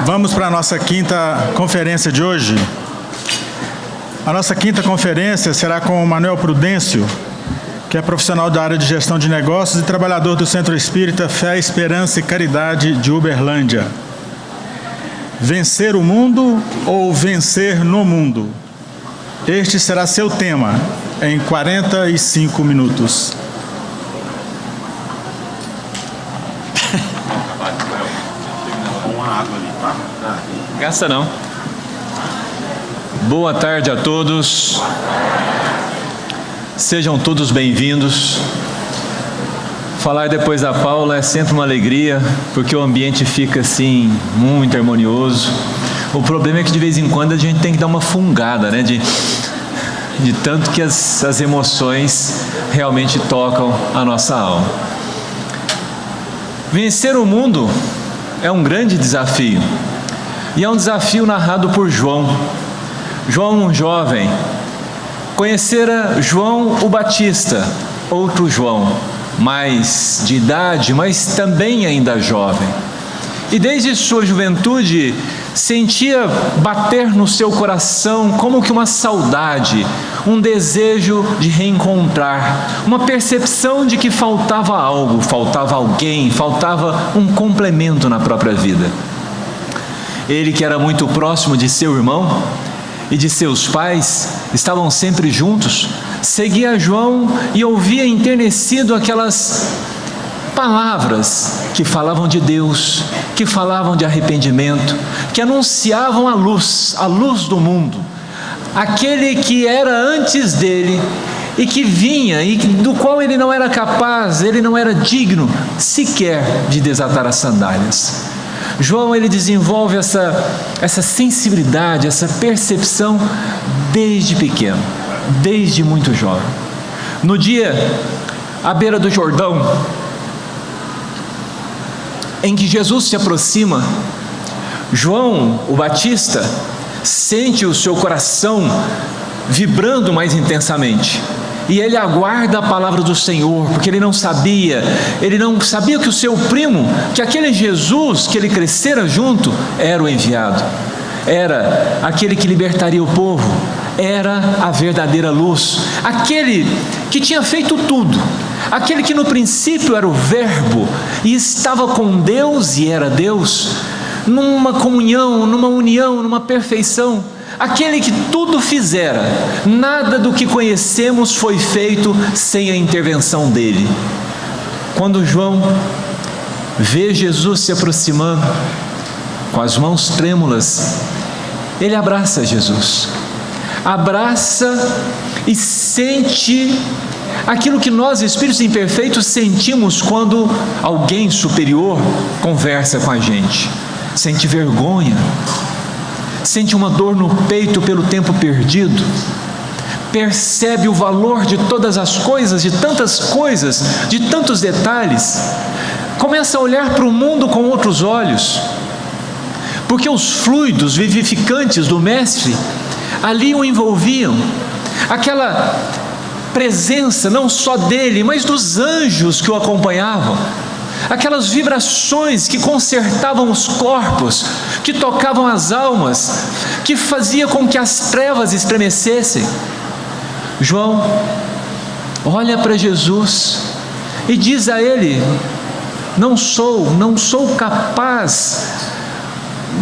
Vamos para a nossa quinta conferência de hoje. A nossa quinta conferência será com o Manuel Prudêncio, que é profissional da área de gestão de negócios e trabalhador do Centro Espírita Fé, Esperança e Caridade de Uberlândia. Vencer o mundo ou vencer no mundo? Este será seu tema em 45 minutos. Gasta não. Boa tarde a todos. Sejam todos bem-vindos. Falar depois da Paula é sempre uma alegria, porque o ambiente fica assim, muito harmonioso. O problema é que de vez em quando a gente tem que dar uma fungada, né? De tanto que as emoções realmente tocam a nossa alma. Vencer o mundo é um grande desafio. E é um desafio narrado por João. João, um jovem, conhecera João o Batista, outro João, mais de idade, mas também ainda jovem. E desde sua juventude sentia bater no seu coração como que uma saudade, um desejo de reencontrar, uma percepção de que faltava algo, faltava alguém, faltava um complemento na própria vida. Ele, que era muito próximo de seu irmão e de seus pais, estavam sempre juntos, seguia João e ouvia enternecido aquelas palavras que falavam de Deus, que falavam de arrependimento, que anunciavam a luz do mundo, aquele que era antes dele e que vinha e do qual ele não era capaz, ele não era digno sequer de desatar as sandálias. João, ele desenvolve essa sensibilidade, essa percepção desde pequeno, desde muito jovem. No dia, à beira do Jordão, em que Jesus se aproxima, João, o Batista, sente o seu coração vibrando mais intensamente. E ele aguarda a palavra do Senhor, porque ele não sabia que o seu primo, que aquele Jesus que ele crescera junto, era o enviado, era aquele que libertaria o povo, era a verdadeira luz, aquele que tinha feito tudo, aquele que no princípio era o Verbo e estava com Deus e era Deus, numa comunhão, numa união, numa perfeição. Aquele que tudo fizera, nada do que conhecemos foi feito sem a intervenção dele. Quando João vê Jesus se aproximando, com as mãos trêmulas, ele abraça Jesus, abraça e sente aquilo que nós, espíritos imperfeitos, sentimos quando alguém superior conversa com a gente. Sente vergonha, sente uma dor no peito pelo tempo perdido, percebe o valor de todas as coisas, de tantas coisas, de tantos detalhes, começa a olhar para o mundo com outros olhos, porque os fluidos vivificantes do Mestre ali o envolviam, aquela presença não só dele, mas dos anjos que o acompanhavam, aquelas vibrações que consertavam os corpos, que tocavam as almas, que fazia com que as trevas estremecessem. João olha para Jesus e diz a ele: não sou capaz,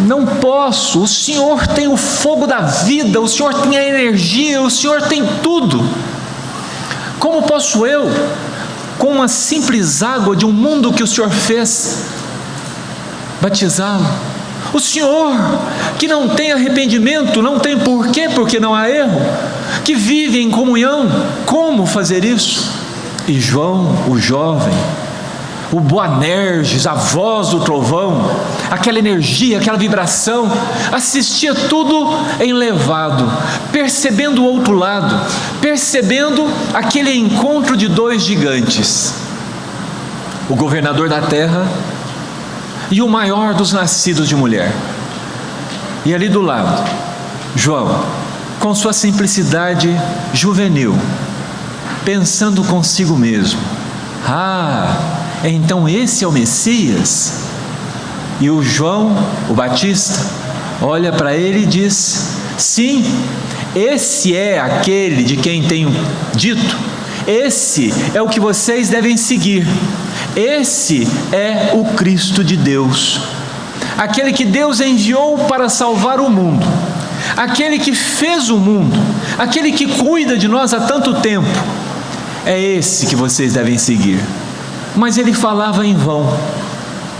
não posso, o Senhor tem o fogo da vida, o Senhor tem a energia, o Senhor tem tudo, como posso eu, com uma simples água de um mundo que o Senhor fez, batizá-lo? O Senhor, que não tem arrependimento, não tem porquê, porque não há erro, que vive em comunhão, como fazer isso? E João, o jovem, o Boanerges, a voz do trovão, aquela energia, aquela vibração, assistia tudo enlevado, percebendo o outro lado, percebendo aquele encontro de dois gigantes, o governador da terra e o maior dos nascidos de mulher. E ali do lado, João, com sua simplicidade juvenil, pensando consigo mesmo: então esse é o Messias? E o João, o Batista, olha para ele e diz: sim, esse é aquele de quem tenho dito, esse é o que vocês devem seguir, esse é o Cristo de Deus, aquele que Deus enviou para salvar o mundo, aquele que fez o mundo, aquele que cuida de nós há tanto tempo, é esse que vocês devem seguir. Mas ele falava em vão,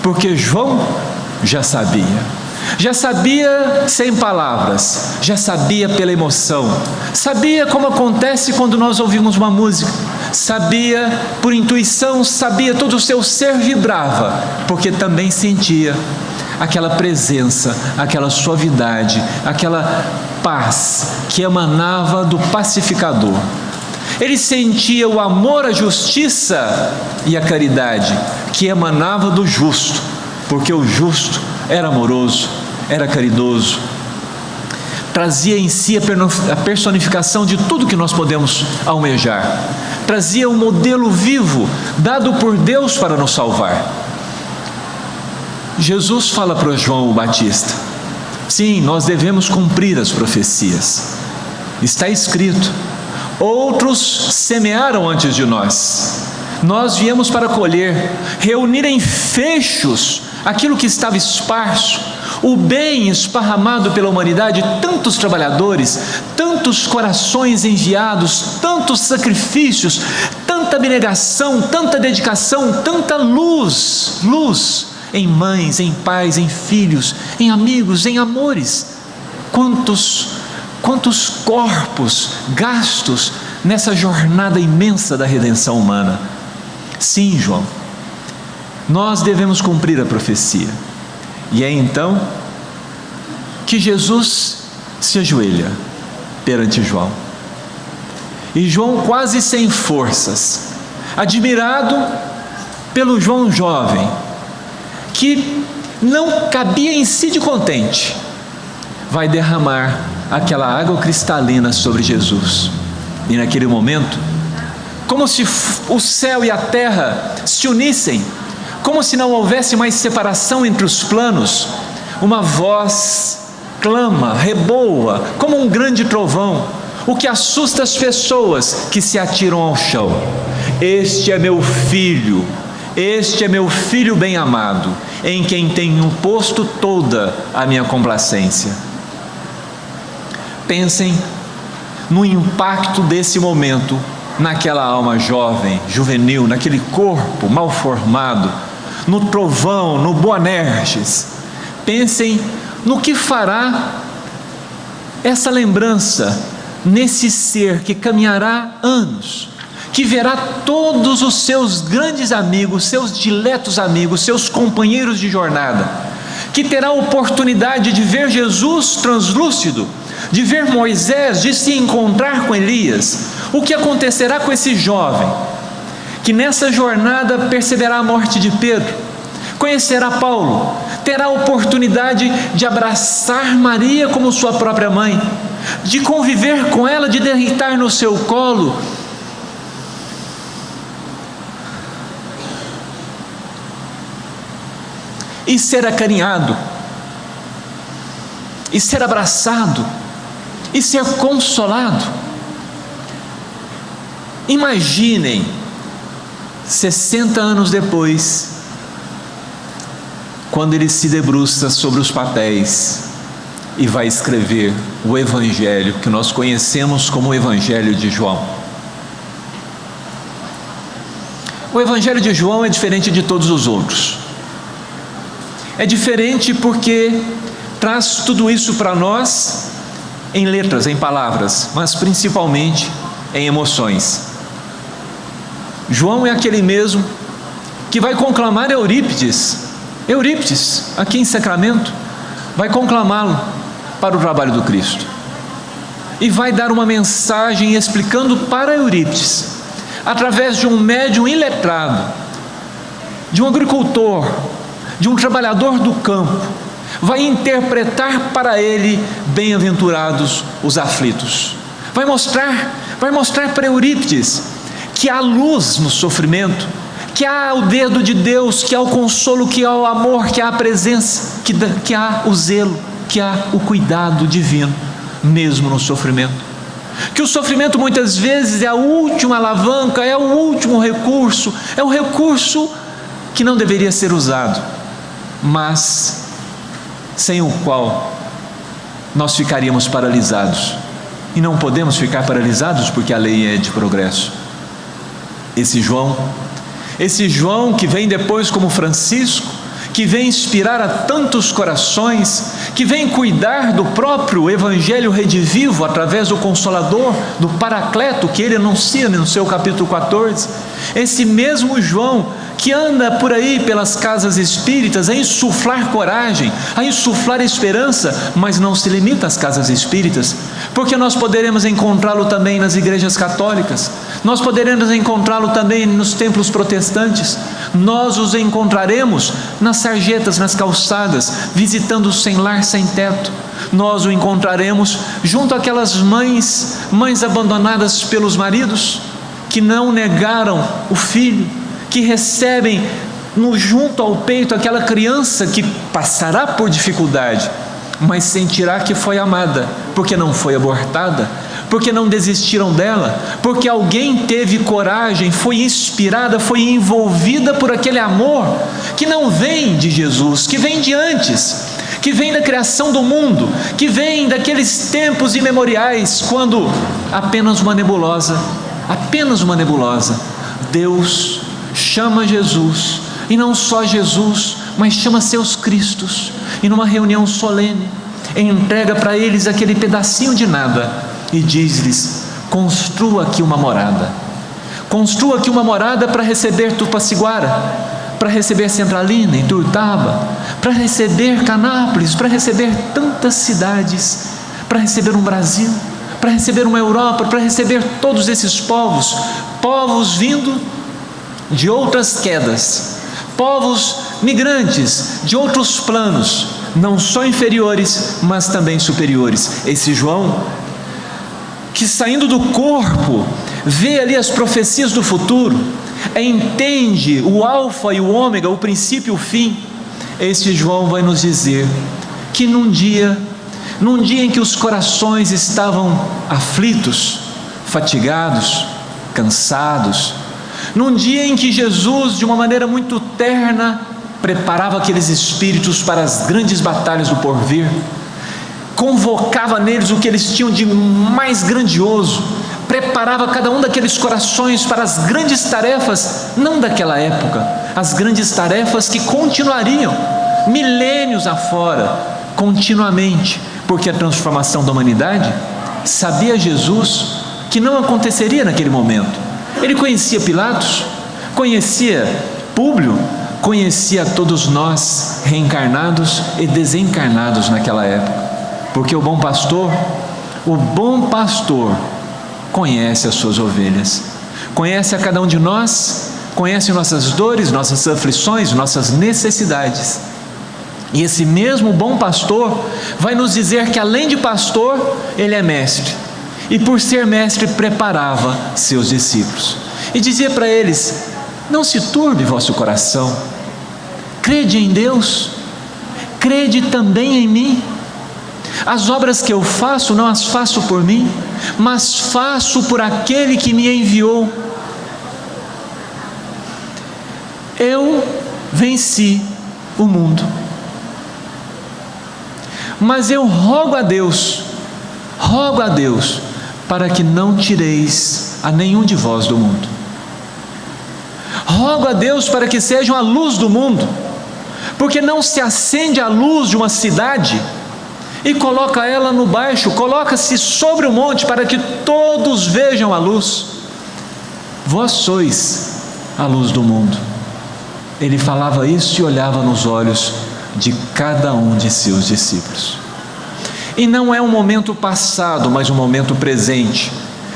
porque João já sabia sem palavras, já sabia pela emoção, sabia como acontece quando nós ouvimos uma música, sabia por intuição, sabia, todo o seu ser vibrava, porque também sentia aquela presença, aquela suavidade, aquela paz que emanava do pacificador. Ele sentia o amor, a justiça e a caridade que emanava do justo, porque o justo era amoroso, era caridoso, trazia em si a personificação de tudo que nós podemos almejar, trazia um modelo vivo dado por Deus para nos salvar. Jesus fala para João o Batista: sim, nós devemos cumprir as profecias, está escrito, outros semearam antes de nós, nós viemos para colher, reunir em fechos aquilo que estava esparso, o bem esparramado pela humanidade, tantos trabalhadores, tantos corações enviados, tantos sacrifícios, tanta abnegação, tanta dedicação, tanta luz em mães, em pais, em filhos, em amigos, em amores. Quantos corpos gastos nessa jornada imensa da redenção humana. Sim, João, nós devemos cumprir a profecia. E é então que Jesus se ajoelha perante João. E João, quase sem forças, admirado pelo João jovem, que não cabia em si de contente, vai derramar aquela água cristalina sobre Jesus. E naquele momento, como se o céu e a terra se unissem, como se não houvesse mais separação entre os planos, uma voz clama, reboa, como um grande trovão, o que assusta as pessoas que se atiram ao chão: este é meu filho bem amado, em quem tenho posto toda a minha complacência. Pensem no impacto desse momento naquela alma jovem, juvenil, naquele corpo mal formado, no trovão, no Boanerges. Pensem no que fará essa lembrança nesse ser que caminhará anos, que verá todos os seus grandes amigos, seus diletos amigos, seus companheiros de jornada, que terá a oportunidade de ver Jesus translúcido, de ver Moisés, de se encontrar com Elias. O que acontecerá com esse jovem, que nessa jornada perceberá a morte de Pedro, conhecerá Paulo, terá a oportunidade de abraçar Maria como sua própria mãe, de conviver com ela, de deitar no seu colo, e ser acarinhado, e ser abraçado, e ser consolado. Imaginem, 60 anos depois, quando ele se debruça sobre os papéis e vai escrever o Evangelho que nós conhecemos como o Evangelho de João. O Evangelho de João é diferente de todos os outros. É diferente porque traz tudo isso para nós em letras, em palavras, mas principalmente em emoções. João é aquele mesmo que vai conclamar Eurípides, aqui em Sacramento, vai conclamá-lo para o trabalho do Cristo. E vai dar uma mensagem explicando para Eurípides, através de um médium iletrado, de um agricultor, de um trabalhador do campo, vai interpretar para ele: bem-aventurados os aflitos. Vai mostrar para Eurípides que há luz no sofrimento, que há o dedo de Deus, que há o consolo, que há o amor, que há a presença, que há o zelo, que há o cuidado divino, mesmo no sofrimento. Que o sofrimento muitas vezes é a última alavanca, é o último recurso, é um recurso que não deveria ser usado, mas sem o qual nós ficaríamos paralisados. E não podemos ficar paralisados porque a lei é de progresso. Esse João que vem depois como Francisco, que vem inspirar a tantos corações, que vem cuidar do próprio Evangelho redivivo através do Consolador, do Paracleto, que ele anuncia no seu capítulo 14, esse mesmo João que anda por aí pelas casas espíritas a insuflar coragem, a insuflar esperança, mas não se limita às casas espíritas, porque nós poderemos encontrá-lo também nas igrejas católicas, nós poderemos encontrá-lo também nos templos protestantes, nós os encontraremos nas sarjetas, nas calçadas, visitando os sem lar, sem teto, nós o encontraremos junto àquelas mães abandonadas pelos maridos, que não negaram o filho, que recebem junto ao peito aquela criança que passará por dificuldade, mas sentirá que foi amada, porque não foi abortada, porque não desistiram dela, porque alguém teve coragem, foi inspirada, foi envolvida por aquele amor que não vem de Jesus, que vem de antes, que vem da criação do mundo, que vem daqueles tempos imemoriais, quando apenas uma nebulosa, Deus chama Jesus, e não só Jesus, mas chama seus Cristos, e numa reunião solene, entrega para eles aquele pedacinho de nada, e diz-lhes: construa aqui uma morada para receber Tupaciguara, para receber Centralina, Ituiutaba, para receber Canápolis, para receber tantas cidades, para receber um Brasil, para receber uma Europa, para receber todos esses povos vindo de outras quedas, povos migrantes de outros planos, não só inferiores, mas também superiores. Esse João, que saindo do corpo, vê ali as profecias do futuro, entende o alfa e o ômega, o princípio e o fim, esse João vai nos dizer que num dia em que os corações estavam aflitos, fatigados, cansados, num dia em que Jesus, de uma maneira muito terna, preparava aqueles espíritos para as grandes batalhas do porvir, convocava neles o que eles tinham de mais grandioso, preparava cada um daqueles corações para as grandes tarefas, não daquela época, as grandes tarefas que continuariam milênios afora, continuamente, porque a transformação da humanidade, sabia Jesus que não aconteceria naquele momento. Ele conhecia Pilatos, conhecia Públio, conhecia todos nós reencarnados e desencarnados naquela época, porque o bom pastor conhece as suas ovelhas, conhece a cada um de nós, conhece nossas dores, nossas aflições, nossas necessidades. E esse mesmo bom pastor vai nos dizer que, além de pastor, ele é mestre, e por ser mestre preparava seus discípulos e dizia para eles: não se turbe vosso coração, crede em Deus, crede também em mim. As obras que eu faço não as faço por mim, mas faço por aquele que me enviou. Eu venci o mundo, mas eu rogo a Deus para que não tireis a nenhum de vós do mundo. Rogo a Deus para que sejam a luz do mundo, porque não se acende a luz de uma cidade e coloca ela no baixo, coloca-se sobre o monte para que todos vejam a luz. Vós sois a luz do mundo. Ele falava isso e olhava nos olhos de cada um de seus discípulos. E não é um momento passado, mas um momento presente,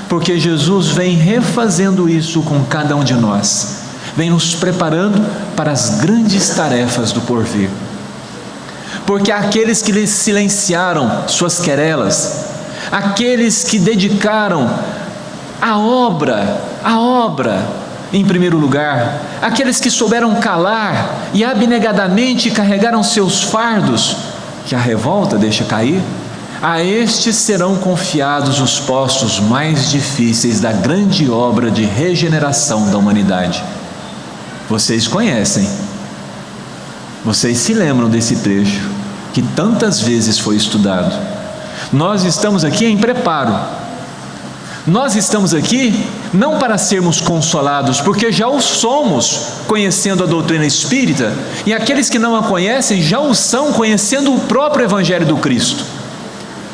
porque Jesus vem refazendo isso com cada um de nós, vem nos preparando para as grandes tarefas do porvir. Porque aqueles que lhe silenciaram suas querelas, aqueles que dedicaram a obra em primeiro lugar, aqueles que souberam calar e abnegadamente carregaram seus fardos, que a revolta deixa cair, a estes serão confiados os postos mais difíceis da grande obra de regeneração da humanidade. Vocês conhecem, vocês se lembram desse trecho que tantas vezes foi estudado. Nós estamos aqui em preparo. Nós estamos aqui não para sermos consolados, porque já o somos conhecendo a doutrina espírita, e aqueles que não a conhecem já o são conhecendo o próprio Evangelho do Cristo.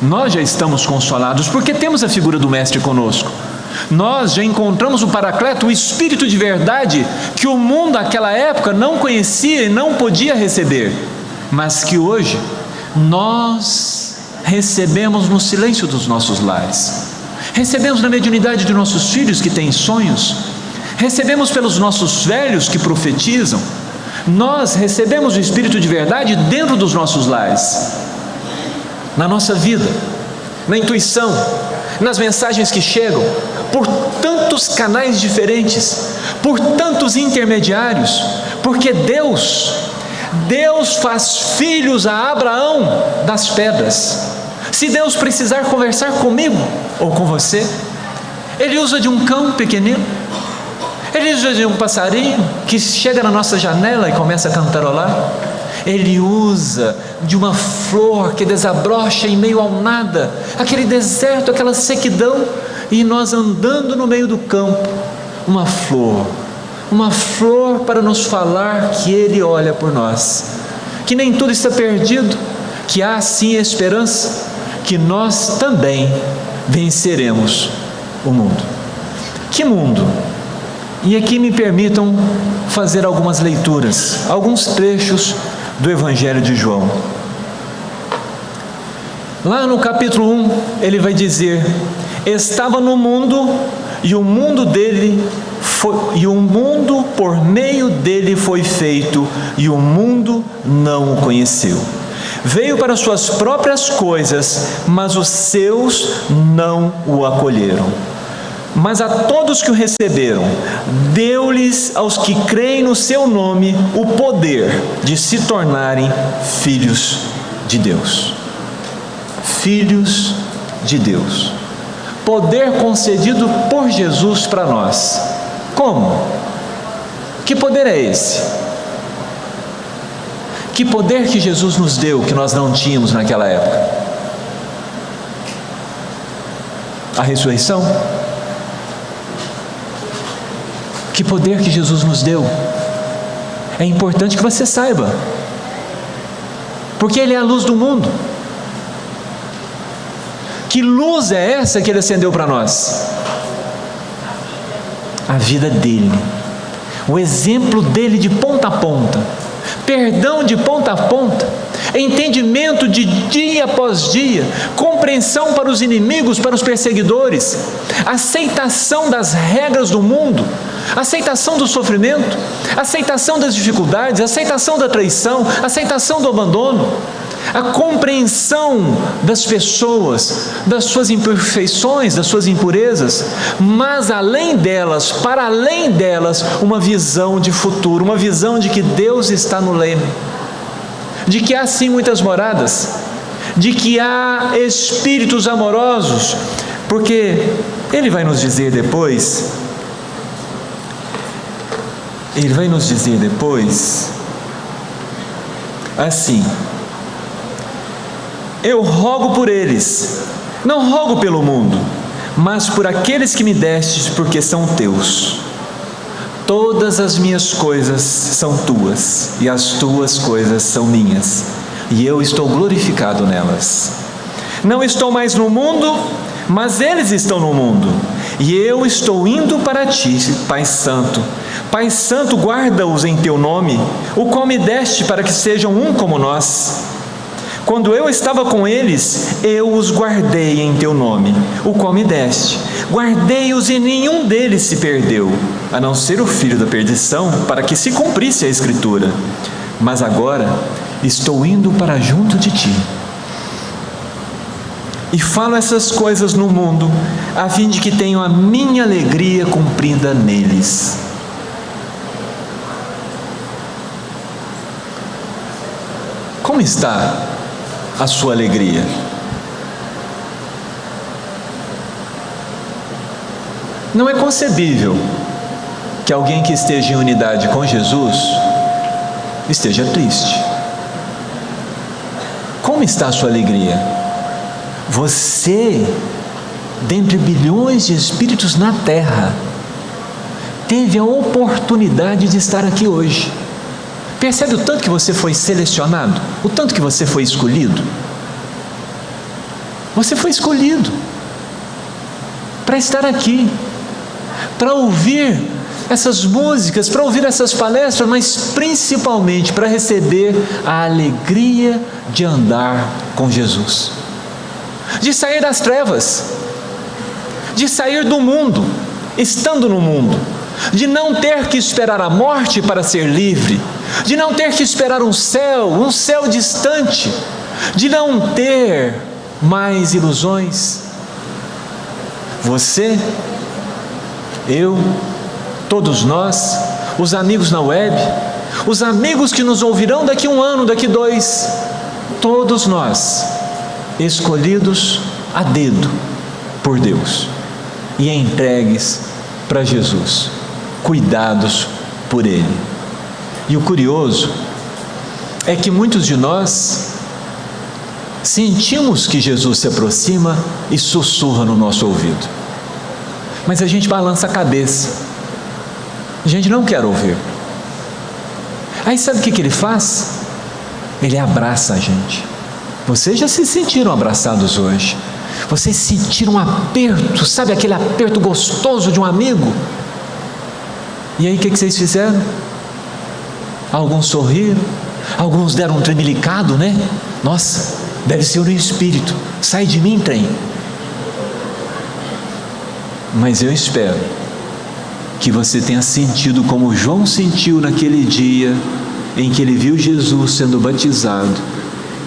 Nós já estamos consolados porque temos a figura do Mestre conosco. Nós já encontramos o Paracleto, o Espírito de verdade, que o mundo naquela época não conhecia e não podia receber, mas que hoje nós recebemos no silêncio dos nossos lares. Recebemos na mediunidade de nossos filhos que têm sonhos, recebemos pelos nossos velhos que profetizam. Nós recebemos o Espírito de verdade dentro dos nossos lares, na nossa vida, na intuição, nas mensagens que chegam, por tantos canais diferentes, por tantos intermediários, porque Deus faz filhos a Abraão das pedras. Se Deus precisar conversar comigo ou com você, Ele usa de um cão pequenino, Ele usa de um passarinho que chega na nossa janela e começa a cantarolar, Ele usa de uma flor que desabrocha em meio ao nada, aquele deserto, aquela sequidão, e nós andando no meio do campo, uma flor para nos falar que Ele olha por nós, que nem tudo está perdido, que há sim esperança, que nós também venceremos o mundo. Que mundo? E aqui me permitam fazer algumas leituras, alguns trechos do Evangelho de João. Lá no capítulo 1, ele vai dizer: estava no mundo, e o mundo por meio dele foi feito, e o mundo não o conheceu. Veio para suas próprias coisas, mas os seus não o acolheram. Mas a todos que o receberam, deu-lhes aos que creem no seu nome o poder de se tornarem filhos de Deus. Filhos de Deus. Poder concedido por Jesus para nós. Como? Que poder é esse? Que poder que Jesus nos deu que nós não tínhamos naquela época? A ressurreição? Que poder que Jesus nos deu? É importante que você saiba, porque Ele é a luz do mundo. Que luz é essa que Ele acendeu para nós? A vida dEle, o exemplo dEle de ponta a ponta, perdão de ponta a ponta, entendimento de dia após dia, compreensão para os inimigos, para os perseguidores, aceitação das regras do mundo, aceitação do sofrimento, aceitação das dificuldades, aceitação da traição, aceitação do abandono, a compreensão das pessoas, das suas imperfeições, das suas impurezas, mas além delas, para além delas, uma visão de futuro, uma visão de que Deus está no leme, de que há sim muitas moradas, de que há espíritos amorosos, porque Ele vai nos dizer depois, assim: eu rogo por eles, não rogo pelo mundo, mas por aqueles que me destes, porque são teus. Todas as minhas coisas são tuas, e as tuas coisas são minhas, e eu estou glorificado nelas. Não estou mais no mundo, mas eles estão no mundo, e eu estou indo para ti, Pai Santo. Pai Santo, guarda-os em teu nome, o qual me deste, para que sejam um como nós. Quando eu estava com eles, eu os guardei em teu nome, o qual me deste. Guardei-os e nenhum deles se perdeu, a não ser o filho da perdição, para que se cumprisse a Escritura. Mas agora estou indo para junto de ti. E falo essas coisas no mundo, a fim de que tenham a minha alegria cumprida neles. Como está a sua alegria? Não é concebível que alguém que esteja em unidade com Jesus esteja triste. Como está a sua alegria? Você, dentre bilhões de espíritos na terra, teve a oportunidade de estar aqui hoje. Percebe o tanto que você foi selecionado? O tanto que você foi escolhido? Você foi escolhido para estar aqui, para ouvir essas músicas, para ouvir essas palestras, mas principalmente para receber a alegria de andar com Jesus, de sair das trevas, de sair do mundo, estando no mundo, de não ter que esperar a morte para ser livre, de não ter que esperar um céu distante, de não ter mais ilusões. Você, eu, todos nós, os amigos na web, os amigos que nos ouvirão daqui a 1 ano, daqui 2, todos nós, escolhidos a dedo por Deus e entregues para Jesus, cuidados por Ele. E o curioso é que muitos de nós sentimos que Jesus se aproxima e sussurra no nosso ouvido, mas a gente balança a cabeça, a gente não quer ouvir. Aí sabe o que Ele faz? Ele abraça a gente. Vocês já se sentiram abraçados hoje? Vocês sentiram um aperto, sabe aquele aperto gostoso de um amigo? E aí o que vocês fizeram? Alguns sorriram, alguns deram um tremelicado, né? Nossa, deve ser o espírito, sai de mim, trem. Mas eu espero que você tenha sentido como João sentiu naquele dia em que ele viu Jesus sendo batizado,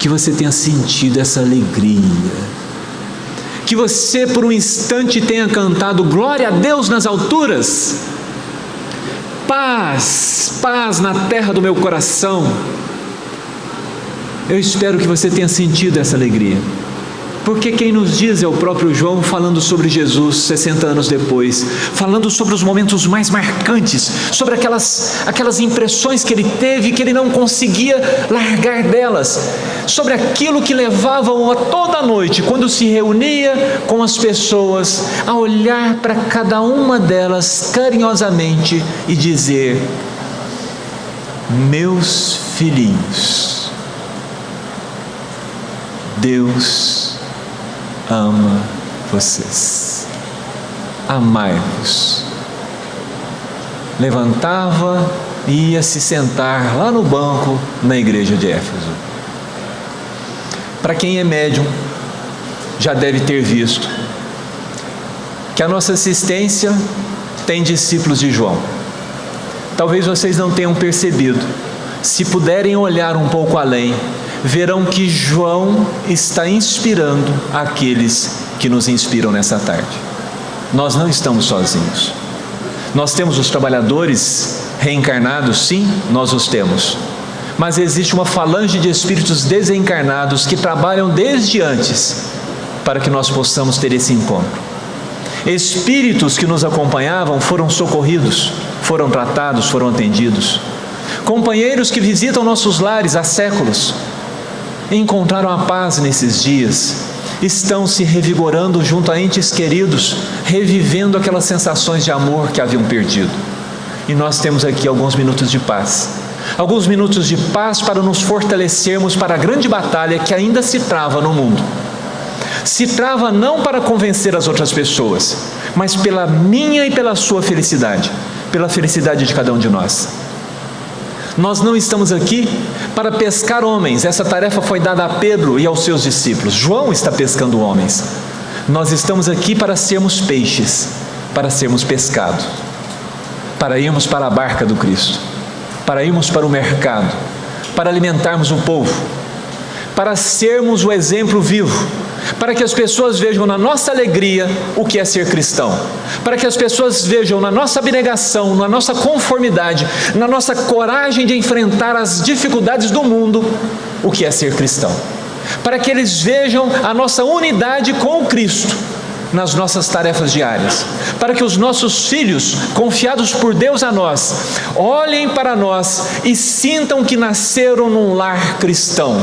que você tenha sentido essa alegria, que você por um instante tenha cantado glória a Deus nas alturas, paz, paz na terra do meu coração. Eu espero que você tenha sentido essa alegria, porque quem nos diz é o próprio João falando sobre Jesus 60 anos depois, falando sobre os momentos mais marcantes, sobre aquelas impressões que ele teve, que ele não conseguia largar delas, sobre aquilo que levavam a toda noite, quando se reunia com as pessoas, a olhar para cada uma delas carinhosamente e dizer: meus filhinhos, Deus ama vocês, amai-vos. Levantava e ia se sentar lá no banco na igreja de Éfeso. Para quem é médium, já deve ter visto que a nossa assistência tem discípulos de João. Talvez vocês não tenham percebido. Se puderem olhar um pouco além, verão que João está inspirando aqueles que nos inspiram nessa tarde. Nós não estamos sozinhos. Nós temos os trabalhadores reencarnados, sim, nós os temos. Mas existe uma falange de espíritos desencarnados que trabalham desde antes para que nós possamos ter esse encontro. Espíritos que nos acompanhavam foram socorridos, foram tratados, foram atendidos. Companheiros que visitam nossos lares há séculos encontraram a paz nesses dias, estão se revigorando junto a entes queridos, revivendo aquelas sensações de amor que haviam perdido. E nós temos aqui alguns minutos de paz, alguns minutos de paz para nos fortalecermos para a grande batalha que ainda se trava no mundo. Se trava não para convencer as outras pessoas, mas pela minha e pela sua felicidade, pela felicidade de cada um de nós. Nós não estamos aqui para pescar homens, essa tarefa foi dada a Pedro e aos seus discípulos. João está pescando homens. Nós estamos aqui para sermos peixes, para sermos pescados, para irmos para a barca do Cristo, para irmos para o mercado, para alimentarmos o povo, para sermos o exemplo vivo, para que as pessoas vejam na nossa alegria o que é ser cristão, para que as pessoas vejam na nossa abnegação, na nossa conformidade, na nossa coragem de enfrentar as dificuldades do mundo, o que é ser cristão, para que eles vejam a nossa unidade com o Cristo nas nossas tarefas diárias, para que os nossos filhos, confiados por Deus a nós, olhem para nós e sintam que nasceram num lar cristão,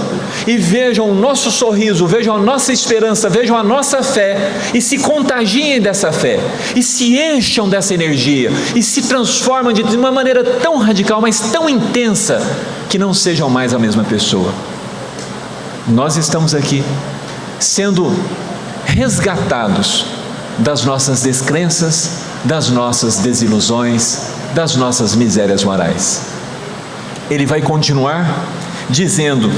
e vejam o nosso sorriso, vejam a nossa esperança, vejam a nossa fé, e se contagiem dessa fé, e se encham dessa energia, e se transformam de uma maneira tão radical, mas tão intensa, que não sejam mais a mesma pessoa. Nós estamos aqui sendo resgatados das nossas descrenças, das nossas desilusões, das nossas misérias morais. Ele vai continuar dizendo: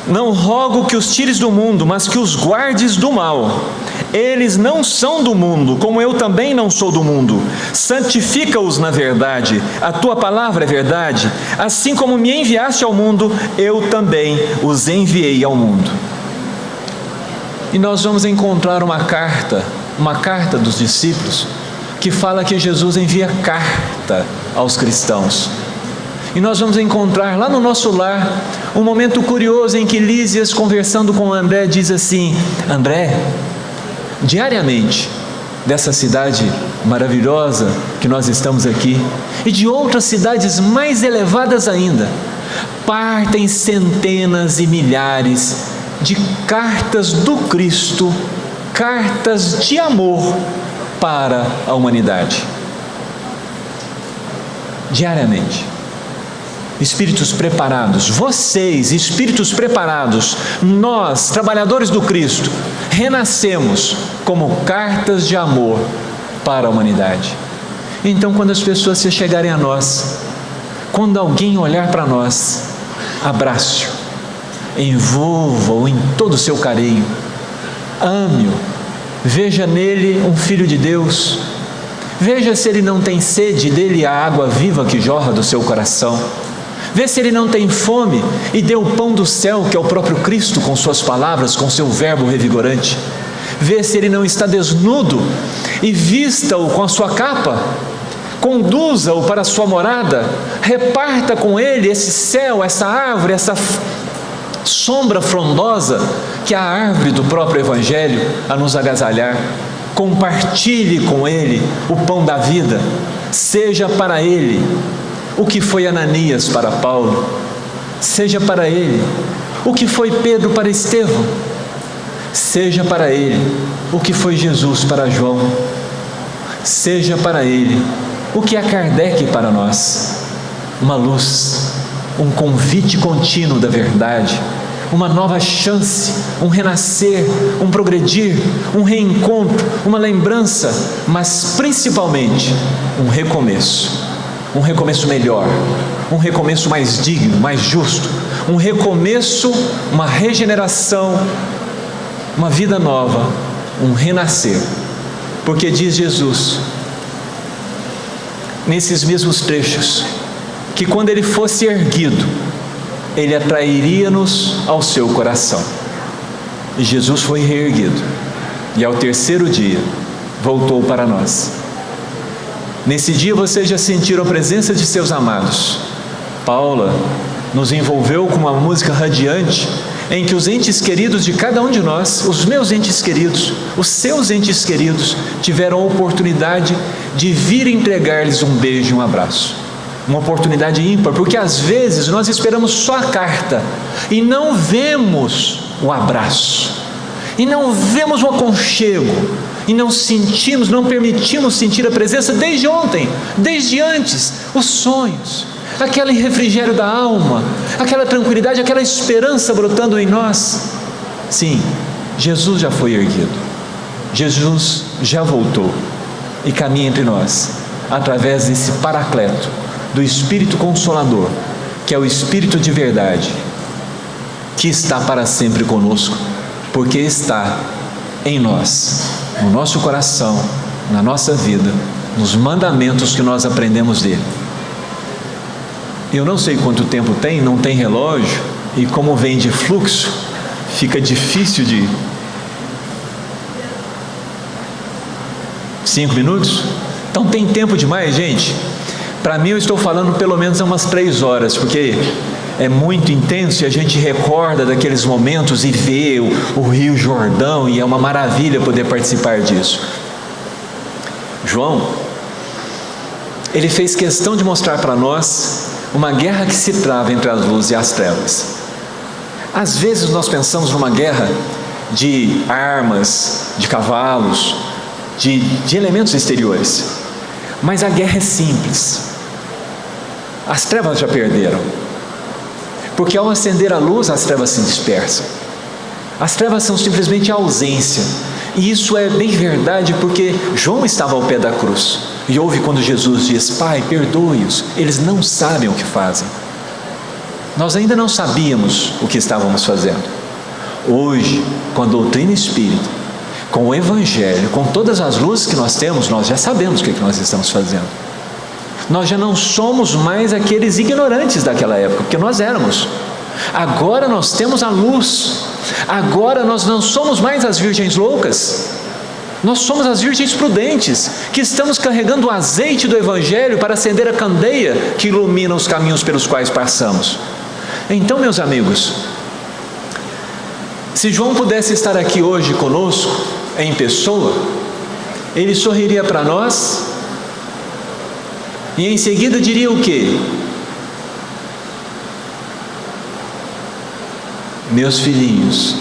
não rogo que os tires do mundo, mas que os guardes do mal. Eles não são do mundo, como eu também não sou do mundo. Santifica-os na verdade, a tua palavra é verdade. Assim como me enviaste ao mundo, eu também os enviei ao mundo. E nós vamos encontrar uma carta dos discípulos, que fala que Jesus envia carta aos cristãos. E nós vamos encontrar lá no nosso lar um momento curioso em que Lísias, conversando com André, diz assim: André, diariamente, dessa cidade maravilhosa que nós estamos aqui, e de outras cidades mais elevadas ainda, partem centenas e milhares de cartas do Cristo, cartas de amor para a humanidade. Diariamente. Espíritos preparados, vocês, espíritos preparados, nós, trabalhadores do Cristo, renascemos como cartas de amor para a humanidade. Então, quando as pessoas se chegarem a nós, quando alguém olhar para nós, abrace-o, envolva-o em todo o seu carinho, ame-o, veja nele um filho de Deus, veja se ele não tem sede, dele a água viva que jorra do seu coração, vê se ele não tem fome e dê o pão do céu, que é o próprio Cristo, com suas palavras, com seu verbo revigorante, vê se ele não está desnudo e vista-o com a sua capa, conduza-o para a sua morada, reparta com ele esse céu, essa árvore, essa sombra frondosa que é a árvore do próprio Evangelho a nos agasalhar. Compartilhe com ele o pão da vida, seja para ele o que foi Ananias para Paulo, seja para ele o que foi Pedro para Estevão, seja para ele o que foi Jesus para João, seja para ele o que é Kardec para nós, uma luz, um convite contínuo da verdade, uma nova chance, um renascer, um progredir, um reencontro, uma lembrança, mas principalmente um recomeço melhor, um recomeço mais digno, mais justo, um recomeço, uma regeneração, uma vida nova, um renascer. Porque diz Jesus, nesses mesmos trechos, que quando ele fosse erguido, ele atrairia-nos ao seu coração. E Jesus foi reerguido, e ao terceiro dia voltou para nós. Nesse dia vocês já sentiram a presença de seus amados. Paula nos envolveu com uma música radiante, em que os entes queridos de cada um de nós, os meus entes queridos, os seus entes queridos, tiveram a oportunidade de vir entregar-lhes um beijo e um abraço. Uma oportunidade ímpar, porque às vezes nós esperamos só a carta e não vemos o abraço, e não vemos o aconchego, e não sentimos, não permitimos sentir a presença desde ontem, desde antes, os sonhos, aquele refrigério da alma, aquela tranquilidade, aquela esperança brotando em nós. Sim, Jesus já foi erguido, Jesus já voltou e caminha entre nós, através desse paracleto, do Espírito Consolador, que é o Espírito de verdade, que está para sempre conosco, porque está em nós, no nosso coração, na nossa vida, nos mandamentos que nós aprendemos dele. Eu não sei quanto tempo tem, não tem relógio, e como vem de fluxo, fica difícil 5 minutos? Então tem tempo demais, gente? Para mim eu estou falando pelo menos umas 3 horas, porque é muito intenso e a gente recorda daqueles momentos e vê o Rio Jordão, e é uma maravilha poder participar disso. João, ele fez questão de mostrar para nós uma guerra que se trava entre as luzes e as trevas. Às vezes nós pensamos numa guerra de armas, de cavalos, de elementos exteriores, mas a guerra é simples. As trevas já perderam, porque ao acender a luz, as trevas se dispersam. As trevas são simplesmente a ausência, e isso é bem verdade, porque João estava ao pé da cruz, e ouve quando Jesus diz: Pai, perdoe-os, eles não sabem o que fazem. Nós ainda não sabíamos o que estávamos fazendo. Hoje, com a doutrina espírita, com o Evangelho, com todas as luzes que nós temos, nós já sabemos o que nós estamos fazendo. Nós já não somos mais aqueles ignorantes daquela época, porque nós éramos. Agora nós temos a luz. Agora nós não somos mais as virgens loucas. Nós somos as virgens prudentes, que estamos carregando o azeite do Evangelho para acender a candeia que ilumina os caminhos pelos quais passamos. Então, meus amigos, se João pudesse estar aqui hoje conosco, em pessoa, ele sorriria para nós e em seguida diria o quê? Meus filhinhos,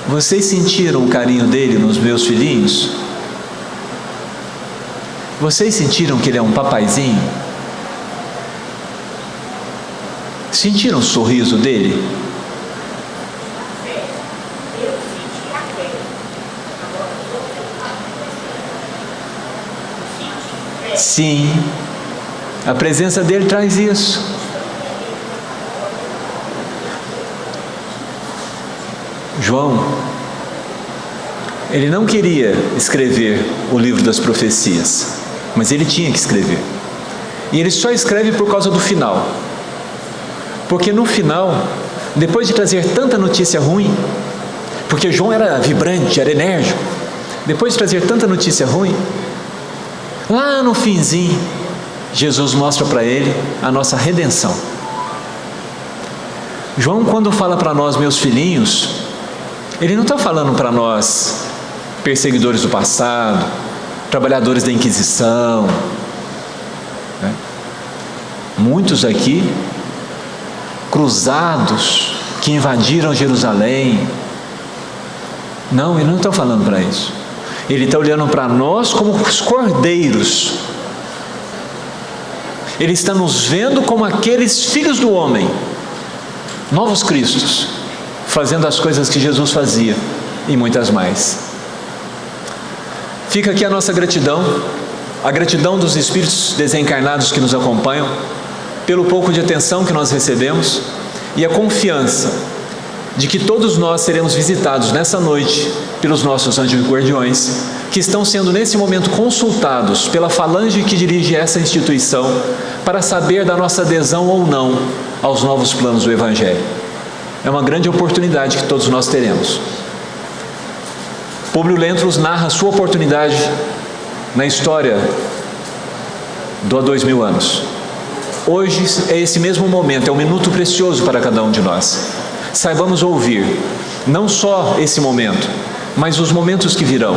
vocês sentiram o carinho dele nos meus filhinhos? Vocês sentiram que ele é um papaizinho? Sentiram o sorriso dele? Sim, a presença dele traz isso. João, ele não queria escrever o livro das profecias, mas ele tinha que escrever. E ele só escreve por causa do final. Porque no final, depois de trazer tanta notícia ruim, porque João era vibrante, era enérgico, depois de trazer tanta notícia ruim, lá no finzinho, Jesus mostra para ele a nossa redenção. João, quando fala para nós, meus filhinhos, ele não está falando para nós, perseguidores do passado, trabalhadores da Inquisição, né? Muitos aqui, cruzados, que invadiram Jerusalém. Não, ele não está falando para isso. Ele está olhando para nós como os cordeiros. Ele está nos vendo como aqueles filhos do homem, novos cristos, fazendo as coisas que Jesus fazia e muitas mais. Fica aqui a nossa gratidão, a gratidão dos espíritos desencarnados que nos acompanham, pelo pouco de atenção que nós recebemos, e a confiança de que todos nós seremos visitados nessa noite pelos nossos anjos guardiões, que estão sendo nesse momento consultados pela falange que dirige essa instituição para saber da nossa adesão ou não aos novos planos do Evangelho. É uma grande oportunidade que todos nós teremos. Públio Lentulus narra a sua oportunidade na história do há 2000 anos. Hoje é esse mesmo momento, é um minuto precioso para cada um de nós. Saibamos ouvir, não só esse momento, mas os momentos que virão.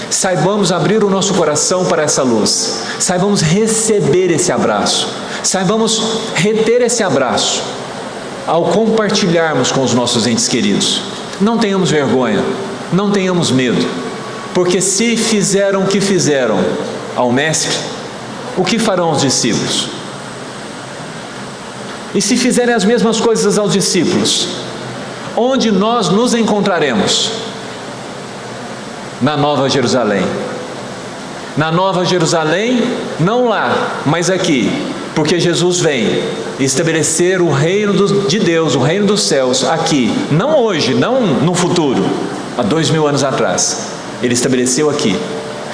Saibamos abrir o nosso coração para essa luz. Saibamos receber esse abraço. Saibamos reter esse abraço ao compartilharmos com os nossos entes queridos. Não tenhamos vergonha, não tenhamos medo, porque se fizeram o que fizeram ao Mestre, o que farão os discípulos? E se fizerem as mesmas coisas aos discípulos, onde nós nos encontraremos? Na Nova Jerusalém. Na Nova Jerusalém, não lá, mas aqui, porque Jesus vem estabelecer o reino de Deus, o reino dos céus, aqui, não hoje, não no futuro, há 2000 anos atrás, ele estabeleceu aqui,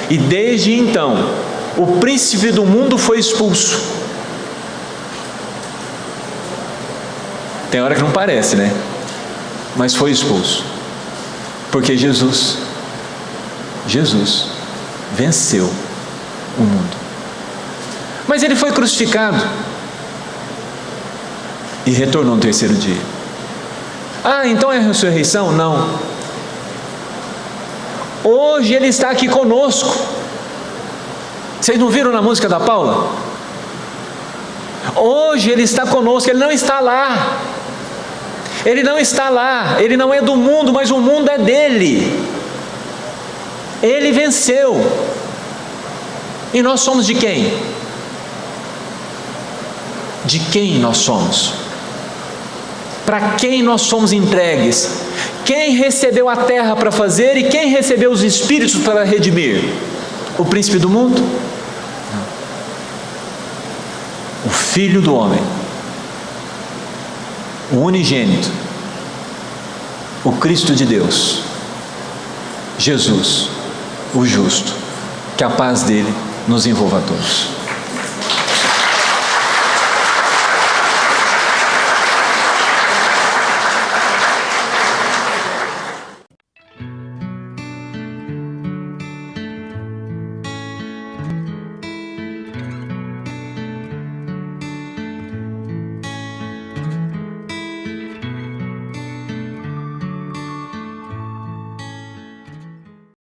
e desde então, o príncipe do mundo foi expulso. Tem hora que não parece, né? Mas foi expulso, porque Jesus Jesus venceu o mundo. Mas ele foi crucificado e retornou no terceiro dia. Ah, então é a ressurreição? Não. Hoje ele está aqui conosco. Vocês não viram na música da Paula? Hoje ele está conosco, ele não está lá. Ele não está lá, ele não é do mundo, mas o mundo é dele. Ele venceu. E nós somos de quem? De quem nós somos? Para quem nós somos entregues? Quem recebeu a terra para fazer e quem recebeu os espíritos para redimir? O príncipe do mundo? Não. O Filho do homem, o unigênito, o Cristo de Deus, Jesus, o justo. Que a paz dele nos envolva a todos.